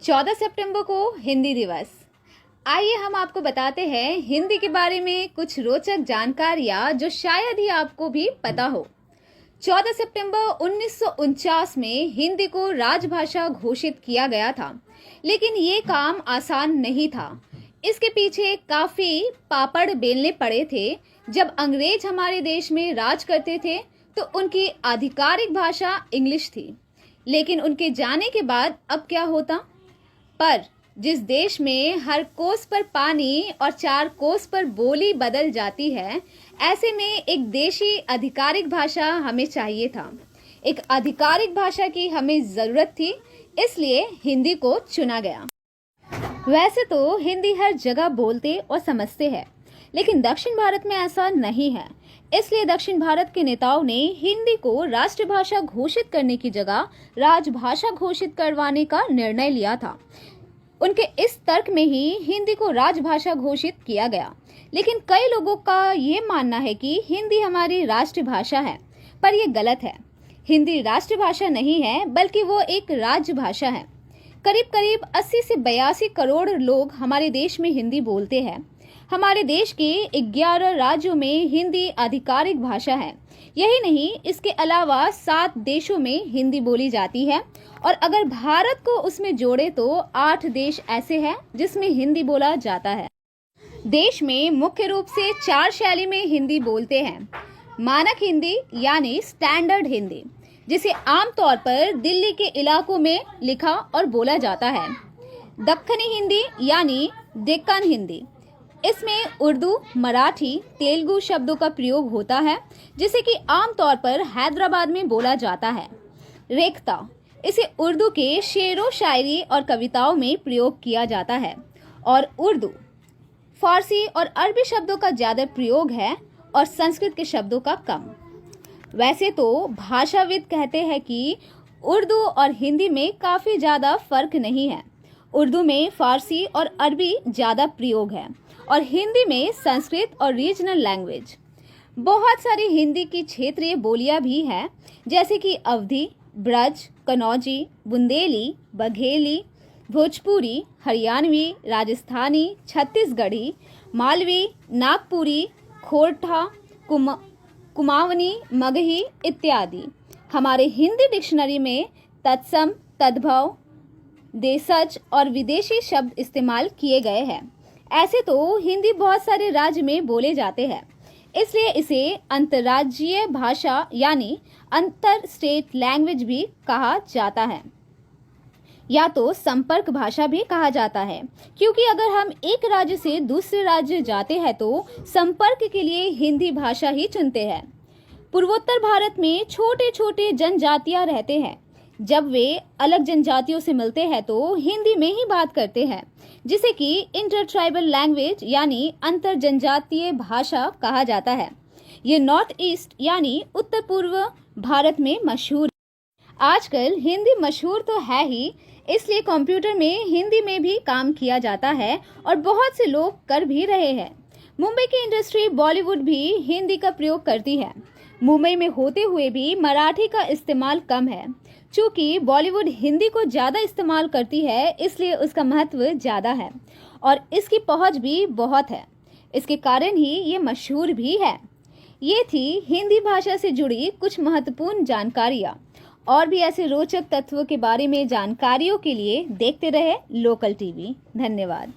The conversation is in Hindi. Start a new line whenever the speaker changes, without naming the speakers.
14 सितंबर को हिंदी दिवस। आइए हम आपको बताते हैं हिंदी के बारे में कुछ रोचक जानकारियां जो शायद ही आपको भी पता हो। 14 सितंबर 1949 में हिंदी को राजभाषा घोषित किया गया था, लेकिन ये काम आसान नहीं था। इसके पीछे काफी पापड़ बेलने पड़े थे। जब अंग्रेज हमारे देश में राज करते थे तो उनकी आधिकारिक भाषा इंग्लिश थी, लेकिन उनके जाने के बाद अब क्या होता। पर जिस देश में हर कोस पर पानी और 4 कोस पर बोली बदल जाती है, ऐसे में एक देशी आधिकारिक भाषा हमें चाहिए था। एक आधिकारिक भाषा की हमें जरूरत थी, इसलिए हिंदी को चुना गया। वैसे तो हिंदी हर जगह बोलते और समझते हैं, लेकिन दक्षिण भारत में ऐसा नहीं है। इसलिए दक्षिण भारत के नेताओं ने हिंदी को राष्ट्रभाषा घोषित करने की जगह राजभाषा घोषित करवाने का निर्णय लिया था। उनके इस तर्क में ही हिंदी को राजभाषा घोषित किया गया। लेकिन कई लोगों का ये मानना है कि हिंदी हमारी राष्ट्रभाषा है, पर यह गलत है। हिंदी राष्ट्रभाषा नहीं है, बल्कि वो एक राजभाषा है। करीब 80 से 82 करोड़ लोग हमारे देश में हिंदी बोलते हैं। हमारे देश के 11 राज्यों में हिंदी आधिकारिक भाषा है। यही नहीं, इसके अलावा 7 देशों में हिंदी बोली जाती है, और अगर भारत को उसमें जोड़े तो 8 देश ऐसे हैं जिसमें हिंदी बोला जाता है। देश में मुख्य रूप से 4 शैली में हिंदी बोलते हैं। मानक हिंदी यानी स्टैंडर्ड हिंदी, जिसे आमतौर पर दिल्ली के इलाकों में लिखा और बोला जाता है। दक्खनी हिंदी यानी डेक्कन हिंदी, इसमें उर्दू, मराठी, तेलुगु शब्दों का प्रयोग होता है, जिसे कि आमतौर पर हैदराबाद में बोला जाता है। रेखता, इसे उर्दू के शेरो शायरी और कविताओं में प्रयोग किया जाता है। और उर्दू, फारसी और अरबी शब्दों का ज़्यादा प्रयोग है और संस्कृत के शब्दों का कम। वैसे तो भाषाविद कहते हैं कि उर्दू और हिंदी में काफ़ी ज़्यादा फर्क नहीं है। उर्दू में फारसी और अरबी ज़्यादा प्रयोग है और हिंदी में संस्कृत और रीजनल लैंग्वेज। बहुत सारी हिंदी की क्षेत्रीय बोलियां भी हैं, जैसे कि अवधी, ब्रज, कनौजी, बुंदेली, बघेली, भोजपुरी, हरियाणवी, राजस्थानी, छत्तीसगढ़ी, मालवी, नागपुरी, खोरठा, कुमाऊनी, मगही इत्यादि। हमारे हिंदी डिक्शनरी में तत्सम, तद्भव, देशज और विदेशी शब्द इस्तेमाल किए गए हैं। ऐसे तो हिंदी बहुत सारे राज्य में बोले जाते हैं, इसलिए इसे अंतर्राज्यीय भाषा यानी अंतर स्टेट लैंग्वेज भी कहा जाता है, या तो संपर्क भाषा भी कहा जाता है, क्योंकि अगर हम एक राज्य से दूसरे राज्य जाते हैं तो संपर्क के लिए हिंदी भाषा ही चुनते हैं। पूर्वोत्तर भारत में छोटे छोटे जनजातियां रहते हैं। जब वे अलग जनजातियों से मिलते हैं तो हिंदी में ही बात करते हैं, जिसे कि इंटर ट्राइबल लैंग्वेज यानी अंतर जनजातीय भाषा कहा जाता है। ये नॉर्थ ईस्ट यानी उत्तर पूर्व भारत में मशहूर है। आजकल हिंदी मशहूर तो है ही, इसलिए कंप्यूटर में हिंदी में भी काम किया जाता है और बहुत से लोग कर भी रहे हैं। मुंबई की इंडस्ट्री बॉलीवुड भी हिंदी का प्रयोग करती है। मुंबई में होते हुए भी मराठी का इस्तेमाल कम है। चूँकि बॉलीवुड हिंदी को ज़्यादा इस्तेमाल करती है, इसलिए उसका महत्व ज़्यादा है और इसकी पहुंच भी बहुत है। इसके कारण ही ये मशहूर भी है। ये थी हिंदी भाषा से जुड़ी कुछ महत्वपूर्ण जानकारियाँ। और भी ऐसे रोचक तत्वों के बारे में जानकारियों के लिए देखते रहे लोकल टीवी। धन्यवाद।